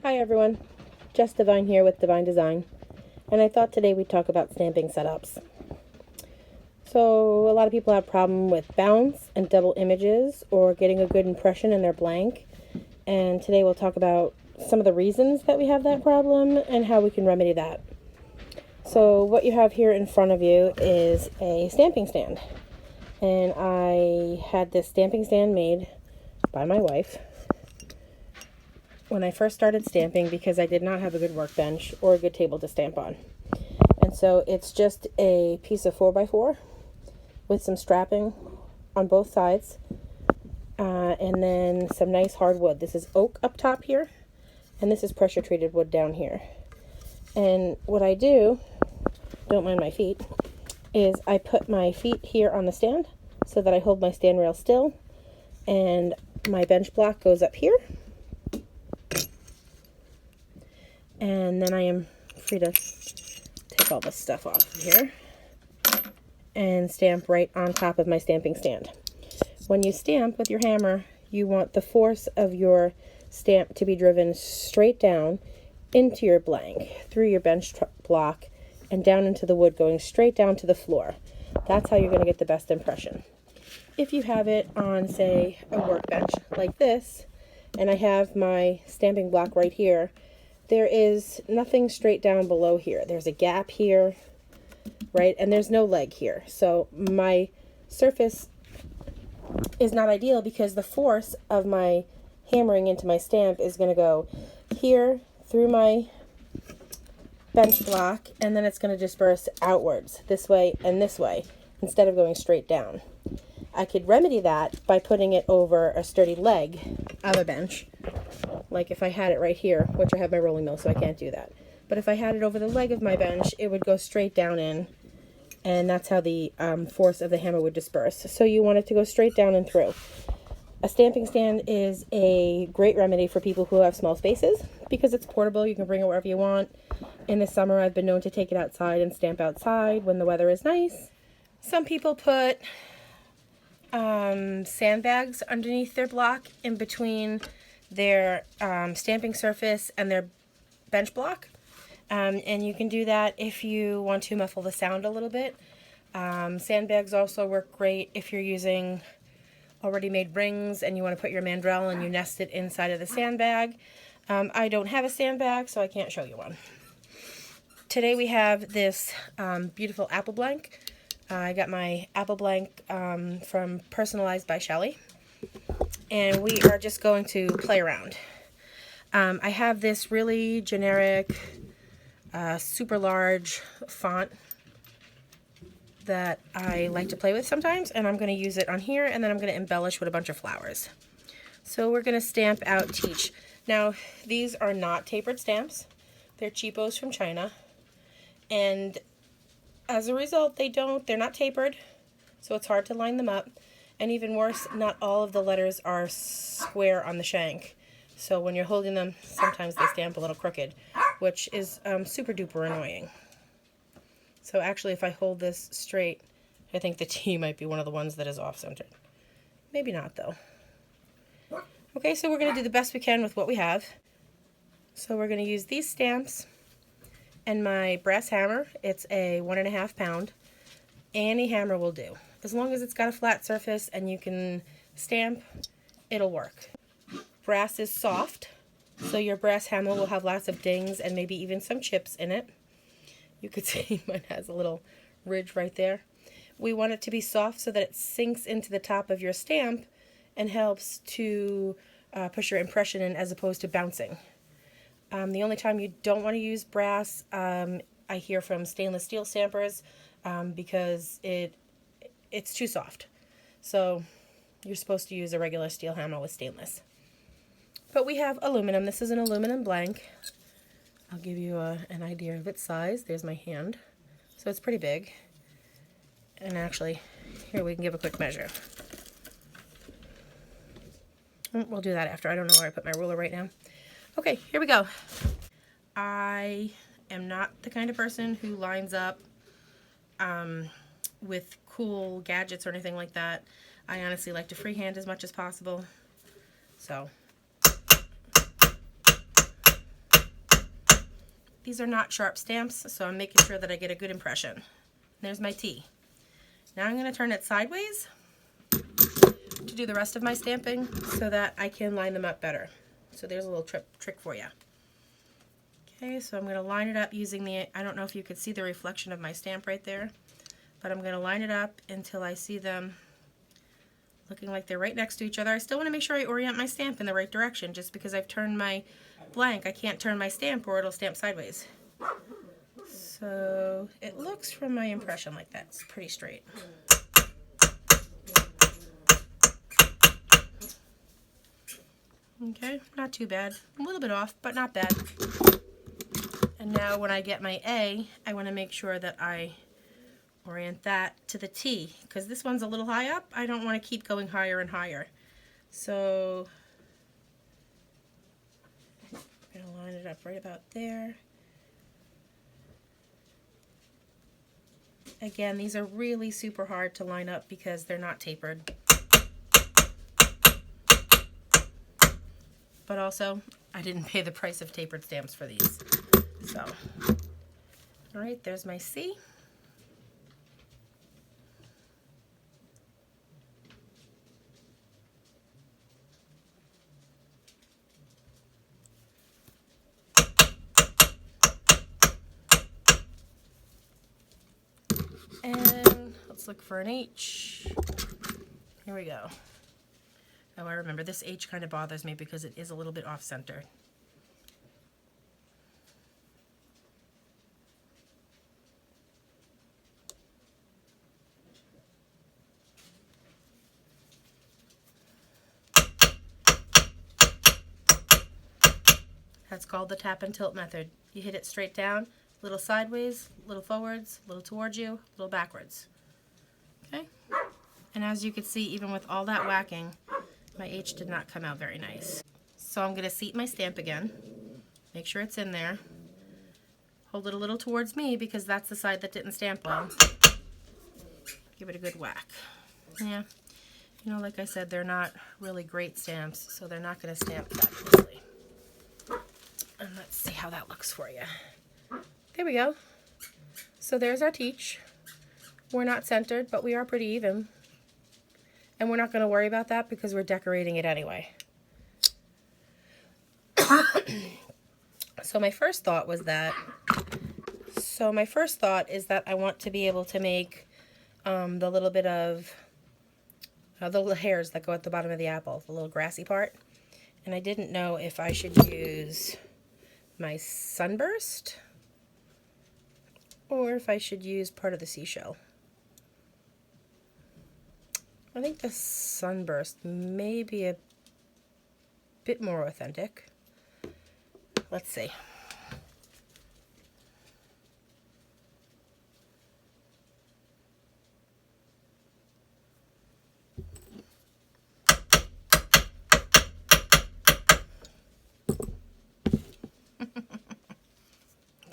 Hi everyone, just Devine here with Devine D-Zine, and I thought today we'd talk about stamping setups. So a lot of people have a problem with bounce and double images or getting a good impression in their blank, and today we'll talk about some of the reasons that we have that problem and how we can remedy that. So what you have here in front of you is a stamping stand, and I had this stamping stand made by my wife when I first started stamping because I did not have a good workbench or a good table to stamp on. And so it's just a piece of 4x4 with some strapping on both sides, and then some nice hardwood. This is oak up top here, and this is pressure treated wood down here. And what I do, don't mind my feet, is I put my feet here on the stand so that I hold my stand rail still, and my bench block goes up here. And then I am free to take all this stuff off of here and stamp right on top of my stamping stand. When you stamp with your hammer, you want the force of your stamp to be driven straight down into your blank, through your bench block, and down into the wood, going straight down to the floor. That's how you're going to get the best impression. If you have it on, say, a workbench like this, and I have my stamping block right here, there is nothing straight down below here. There's a gap here, right? And there's no leg here. So my surface is not ideal because the force of my hammering into my stamp is going to go here through my bench block, and then it's going to disperse outwards this way and this way instead of going straight down. I could remedy that by putting it over a sturdy leg of a bench. Like if I had it right here, which I have my rolling mill, so I can't do that. But if I had it over the leg of my bench, it would go straight down in, and that's how the force of the hammer would disperse. So you want it to go straight down and through. A stamping stand is a great remedy for people who have small spaces because it's portable. You can bring it wherever you want. In the summer, I've been known to take it outside and stamp outside when the weather is nice. Some people put sandbags underneath their block in between their stamping surface and their bench block, and you can do that if you want to muffle the sound a little bit. Sandbags also work great if you're using already made rings and you want to put your mandrel and you nest it inside of the sandbag. I don't have a sandbag, so I can't show you one. Today we have this beautiful apple blank. I got my apple blank from Personalized by Shelly, and we are just going to play around. I have this really generic, super large font that I like to play with sometimes, and I'm going to use it on here, and then I'm going to embellish with a bunch of flowers. So we're going to stamp out Teach. Now, these are not tapered stamps. They're cheapos from China, and as a result, they're not tapered, so it's hard to line them up. And even worse, not all of the letters are square on the shank. So when you're holding them, sometimes they stamp a little crooked, which is super duper annoying. So actually, if I hold this straight, I think the T might be one of the ones that is off-centered. Maybe not, though. Okay, so we're going to do the best we can with what we have. So we're going to use these stamps and my brass hammer. It's a 1.5 pound. Any hammer will do. As long as it's got a flat surface and you can stamp, it'll work. Brass is soft, so your brass hammer will have lots of dings and maybe even some chips in it. You could see mine has a little ridge right there. We want it to be soft so that it sinks into the top of your stamp and helps to push your impression in as opposed to bouncing. The only time you don't want to use brass, I hear from stainless steel stampers, because it's too soft. So you're supposed to use a regular steel hammer with stainless. But we have aluminum. This is an aluminum blank. I'll give you an idea of its size. There's my hand. So it's pretty big. And actually, here we can give a quick measure. We'll do that after. I don't know where I put my ruler right now. Okay, here we go. I am not the kind of person who lines up with cool gadgets or anything like that. I honestly like to freehand as much as possible. So These are not sharp stamps, so I'm making sure that I get a good impression. There's my T. Now I'm going to turn it sideways to do the rest of my stamping so that I can line them up better. So there's a little trick for you. Okay, so I'm going to line it up using the, I don't know if you could see the reflection of my stamp right there, but I'm going to line it up until I see them looking like they're right next to each other. I still want to make sure I orient my stamp in the right direction. Just because I've turned my blank, I can't turn my stamp or it'll stamp sideways. So it looks from my impression like that's pretty straight. Okay, not too bad. A little bit off, but not bad. And now when I get my A, I want to make sure that I orient that to the T, because this one's a little high up. I don't want to keep going higher and higher. So I'm going to line it up right about there. Again, these are really super hard to line up because they're not tapered. But also, I didn't pay the price of tapered stamps for these. So, all right, there's my C. And let's look for an H. Here we go. Oh, I remember this H kind of bothers me because it is a little bit off-center. That's called the tap and tilt method. You hit it straight down, a little sideways, a little forwards, a little towards you, a little backwards. Okay? And as you can see, even with all that whacking, my H did not come out very nice. So I'm going to seat my stamp again. Make sure it's in there. Hold it a little towards me because that's the side that didn't stamp well. Give it a good whack. Yeah, you know, like I said, they're not really great stamps, so they're not going to stamp fabulously. And let's see how that looks for you. There we go. So there's our teach. We're not centered, but we are pretty even. And we're not going to worry about that because we're decorating it anyway. So my first thought is that I want to be able to make the little bit of the little hairs that go at the bottom of the apple, the little grassy part. And I didn't know if I should use my sunburst or if I should use part of the seashell. I think the sunburst may be a bit more authentic. Let's see.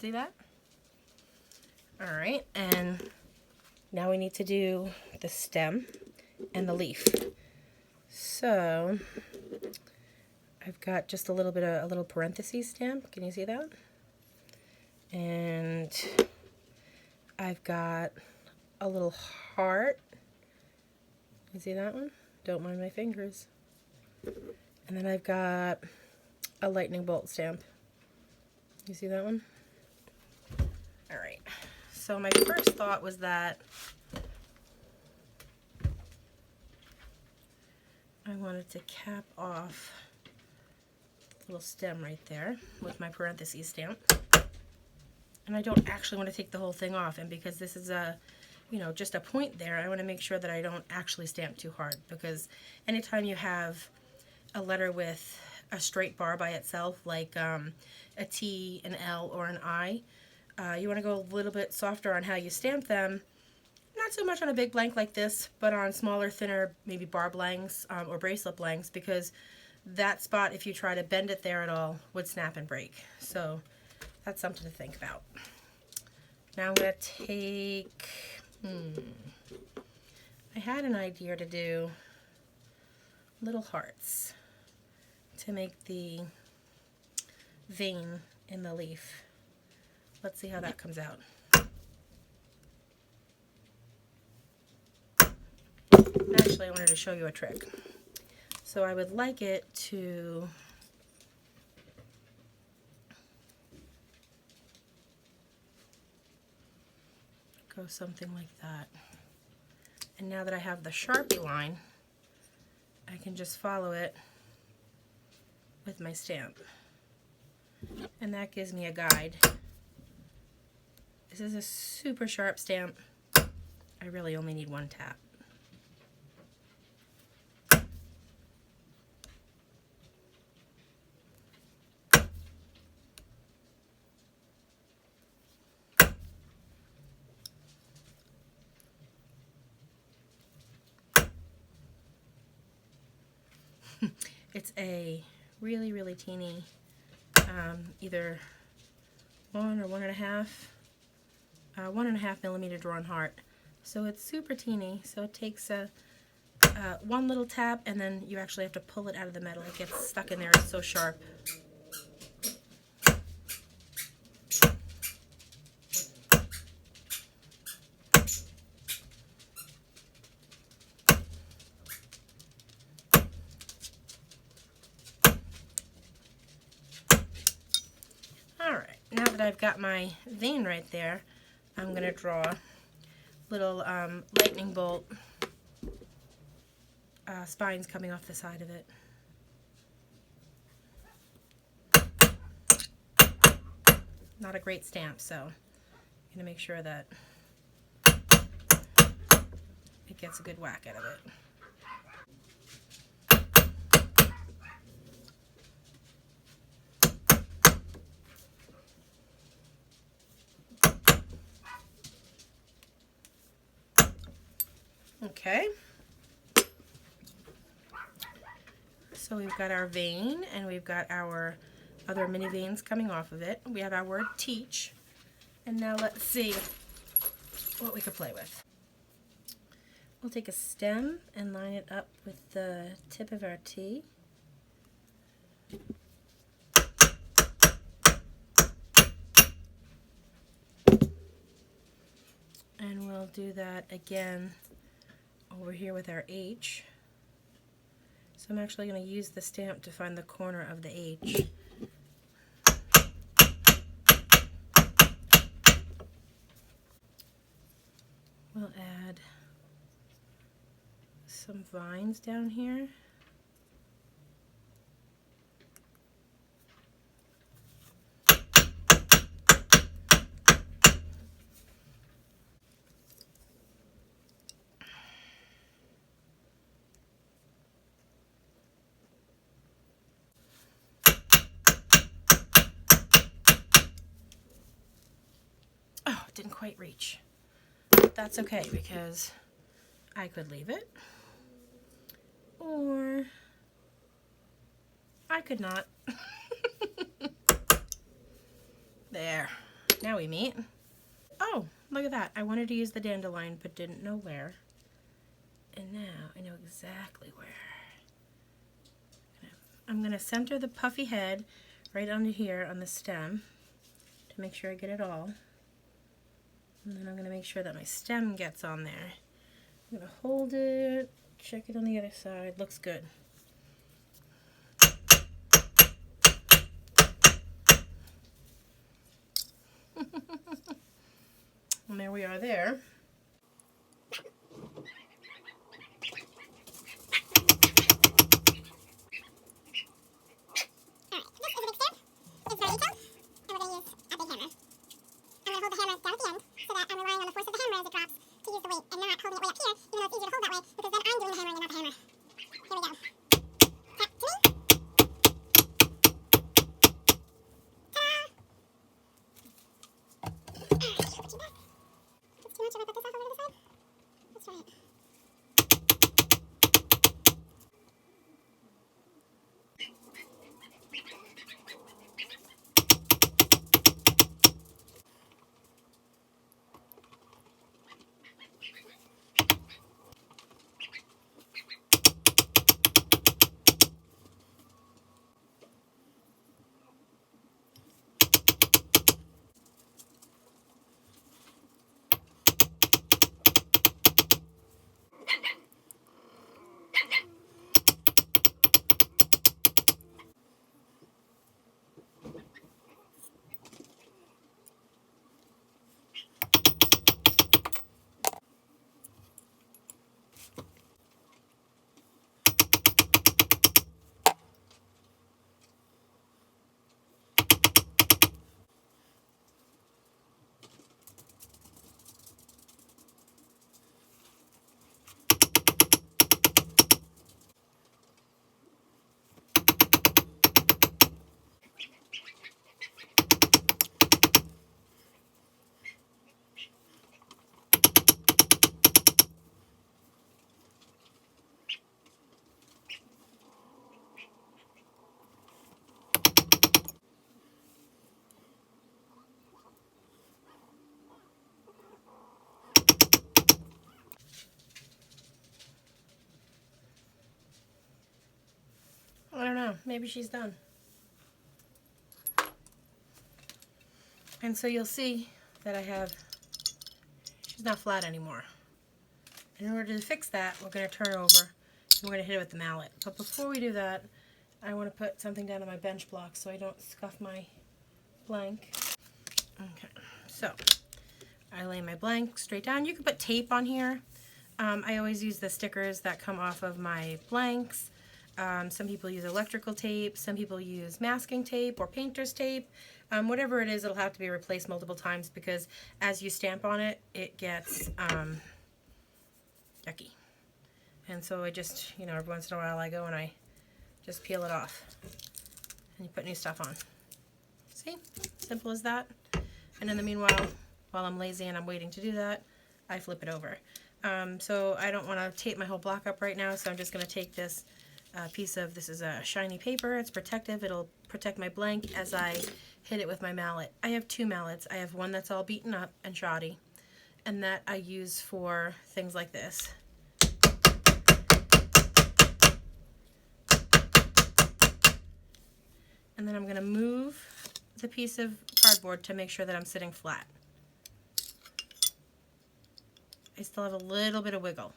See that? All right, and now we need to do the stem and the leaf. So I've got just a little bit of a little parentheses stamp. Can you see that? And I've got a little heart. You see that one? Don't mind my fingers. And then I've got a lightning bolt stamp. You see that one? All right. So my first thought was that I wanted to cap off the little stem right there with my parentheses stamp. And I don't actually want to take the whole thing off. And because this is a, you know, just a point there, I want to make sure that I don't actually stamp too hard. Because anytime you have a letter with a straight bar by itself, like a T, an L, or an I, you want to go a little bit softer on how you stamp them. Not so much on a big blank like this, but on smaller, thinner, maybe bar blanks or bracelet blanks, because that spot, if you try to bend it there at all, would snap and break. So that's something to think about. Now I'm going to take, I had an idea to do little hearts to make the vein in the leaf. Let's see how that comes out. Actually, I wanted to show you a trick. So I would like it to go something like that. And now that I have the Sharpie line, I can just follow it with my stamp. And that gives me a guide. This is a super sharp stamp. I really only need one tap. It's a really, really teeny, either 1 or 1.5 millimeter drawn heart. So it's super teeny. So it takes one little tap, and then you actually have to pull it out of the metal. It gets stuck in there. It's so sharp. Now that I've got my vein right there, I'm going to draw little lightning bolt spines coming off the side of it. Not a great stamp, so I'm going to make sure that it gets a good whack out of it. Okay, so we've got our vein and we've got our other mini veins coming off of it. We have our word teach, and now let's see what we could play with. We'll take a stem and line it up with the tip of our T. And we'll do that again over here with our H. So I'm actually going to use the stamp to find the corner of the H. We'll add some vines down here. Oh, it didn't quite reach. But that's okay, because I could leave it, or I could not. There. Now we meet. Oh, look at that. I wanted to use the dandelion, but didn't know where. And now I know exactly where. I'm going to center the puffy head right under here on the stem to make sure I get it all. And then I'm going to make sure that my stem gets on there. I'm going to hold it, check it on the other side. Looks good. And there we are there. know, maybe she's done. And so you'll see that she's not flat anymore. In order to fix that, we're going to turn over and we're going to hit it with the mallet. But before we do that, I want to put something down on my bench block so I don't scuff my blank. Okay, so I lay my blank straight down. You can put tape on here. I always use the stickers that come off of my blanks. Some people use electrical tape, some people use masking tape or painter's tape. Whatever it is, it'll have to be replaced multiple times because as you stamp on it, it gets yucky. And so I just, every once in a while I go and I just peel it off. And you put new stuff on. See? Simple as that. And in the meanwhile, while I'm lazy and I'm waiting to do that, I flip it over. So I don't want to tape my whole block up right now, so I'm just going to take this this is a shiny paper. It's protective. It'll protect my blank as I hit it with my mallet. I have two mallets. I have one that's all beaten up and shoddy, and that I use for things like this. And then I'm going to move the piece of cardboard to make sure that I'm sitting flat. I still have a little bit of wiggle.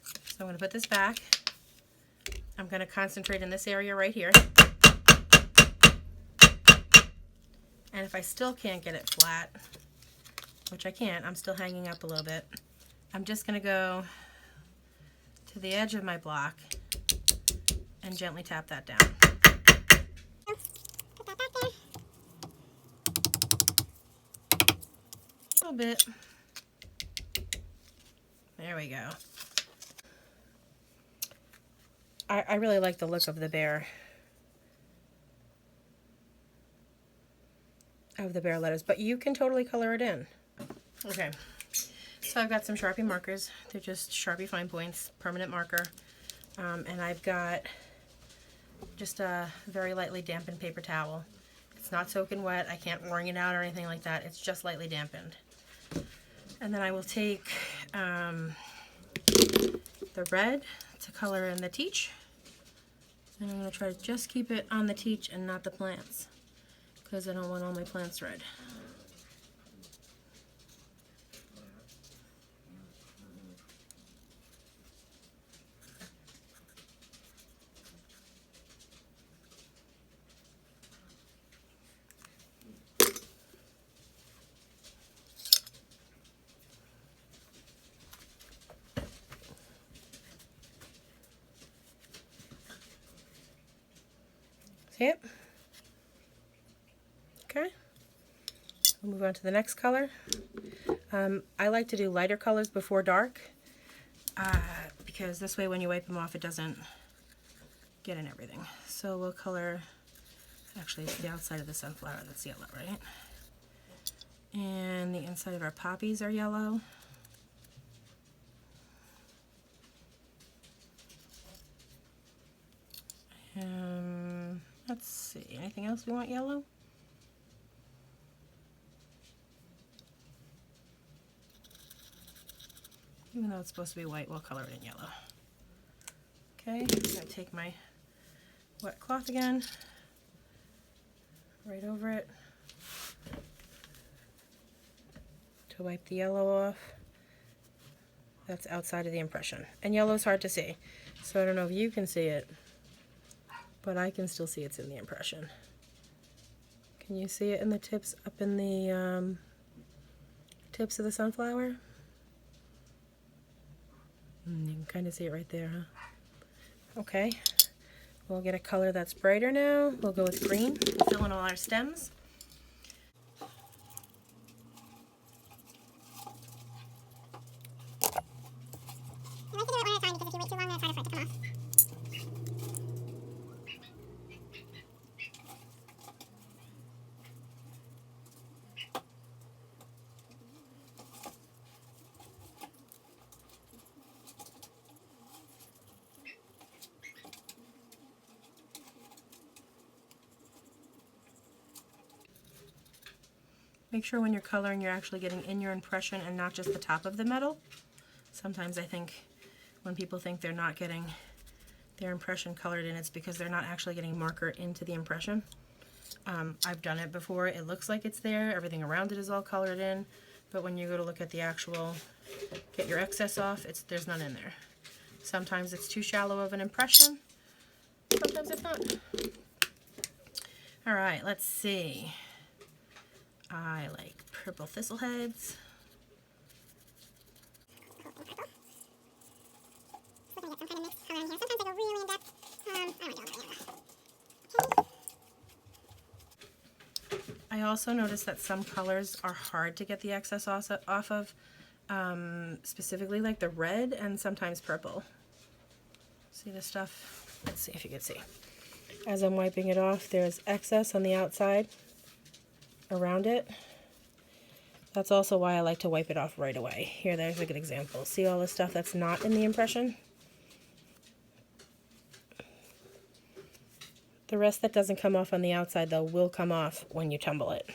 So I'm going to put this back. I'm going to concentrate in this area right here. And if I still can't get it flat, which I can't, I'm still hanging up a little bit, I'm just going to go to the edge of my block and gently tap that down. Put that back there. A little bit. There we go. I really like the look of the bear letters, but you can totally color it in. Okay, so I've got some Sharpie markers. They're just Sharpie fine points, permanent marker, and I've got just a very lightly dampened paper towel. It's not soaking wet. I can't wring it out or anything like that. It's just lightly dampened. And then I will take the red to color in the teach. And I'm going to try to just keep it on the teach and not the plants, because I don't want all my plants red. See it? Okay. We'll move on to the next color. I like to do lighter colors before dark because this way when you wipe them off it doesn't get in everything. So we'll color, actually it's the outside of the sunflower that's yellow, right? And the inside of our poppies are yellow. Let's see, anything else we want yellow? Even though it's supposed to be white, we'll color it in yellow. Okay, I'm going to take my wet cloth again, right over it, to wipe the yellow off. That's outside of the impression. And yellow is hard to see, so I don't know if you can see it, but I can still see it's in the impression. Can you see it in the tips, up in the tips of the sunflower? You can kind of see it right there, huh? Okay, we'll get a color that's brighter now. We'll go with green. We'll fill in all our stems. I like to do it one at a time because if you wait too long, then it's harder for it to come off. Make sure when you're coloring you're actually getting in your impression and not just the top of the metal. Sometimes I think when people think they're not getting their impression colored in, it's because they're not actually getting marker into the impression. I've done it before. It looks like it's there. Everything around it is all colored in. But when you go to look at the actual, get your excess off, there's none in there. Sometimes it's too shallow of an impression. Sometimes it's not. All right, let's see. I like purple thistleheads. Looking to get some kind of mixed color in here. Sometimes I go really in depth. I don't want to go all the way over. I also noticed that some colors are hard to get the excess off of, specifically like the red and sometimes purple. See this stuff? Let's see if you can see. As I'm wiping it off, there's excess on the outside around it. That's also why I like to wipe it off right away. Here, there's a good example. See all the stuff that's not in the impression? The rest that doesn't come off on the outside, though, will come off when you tumble it.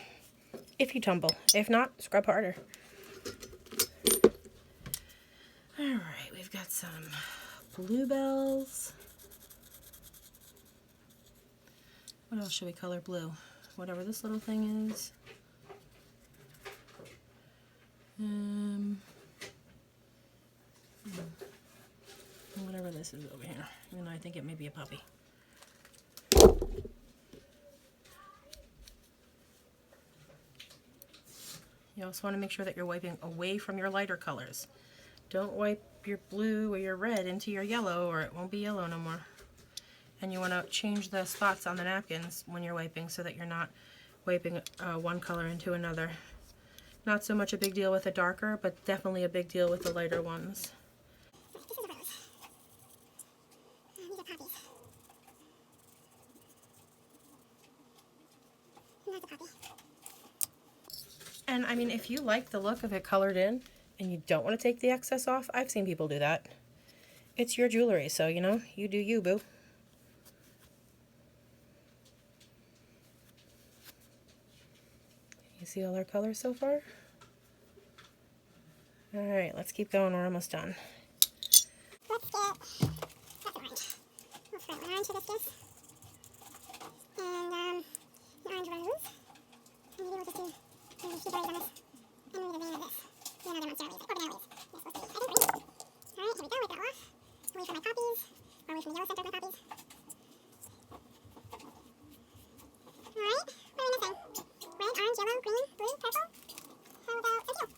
If you tumble. If not, scrub harder. Alright, we've got some bluebells. What else should we color blue? Whatever this little thing is. Whatever this is over here. Even though I think it may be a puppy. You also want to make sure that you're wiping away from your lighter colors. Don't wipe your blue or your red into your yellow, or it won't be yellow no more. And you want to change the spots on the napkins when you're wiping so that you're not wiping one color into another. Not so much a big deal with the darker, but definitely a big deal with the lighter ones. This is a rose. These are poppies. And that's a poppy. And I mean, if you like the look of it colored in and you don't want to take the excess off, I've seen people do that. It's your jewelry, so you know, you do you, boo. You see all our colors so far? Alright, let's keep going. We're almost done. Let's get, that's orange. We'll throw an orange hibiscus. And an orange rose. And maybe we'll just do maybe a few berries on this. And maybe the vein of this. You know, they're monstera leaves. Or banana leaves. Yes, we'll see. I think green. Alright, here we go. Wipe that off. Away from my poppies. Or away from the yellow center of my poppies. Alright, what are we missing? Red, orange, yellow, green, blue, purple. How about a teal?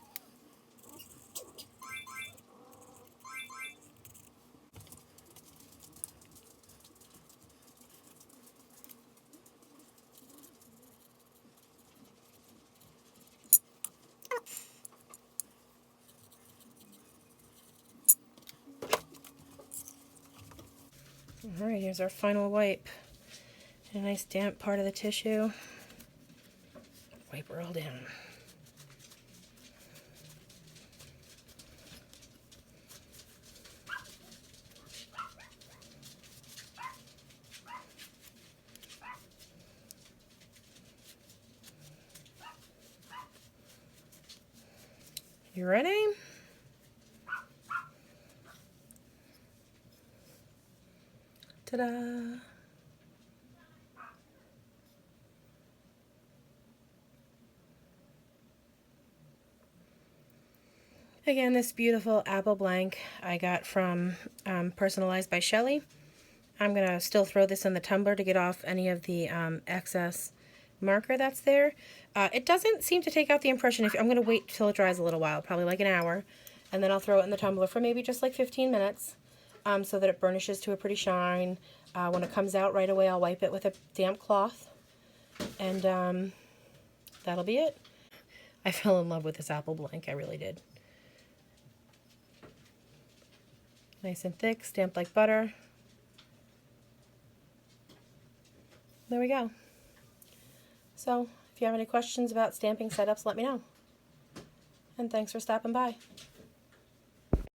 Alright, here's our final wipe. A nice damp part of the tissue. Wipe her all down. You ready? Ta-da! Again, this beautiful apple blank I got from Personalized by Shelly. I'm going to still throw this in the tumbler to get off any of the excess marker that's there. It doesn't seem to take out the impression. I'm going to wait till it dries a little while, probably like an hour, and then I'll throw it in the tumbler for maybe just like 15 minutes so that it burnishes to a pretty shine. When it comes out right away, I'll wipe it with a damp cloth, and that'll be it. I fell in love with this apple blank, I really did. Nice and thick, stamped like butter. There we go. So, if you have any questions about stamping setups, let me know. And thanks for stopping by.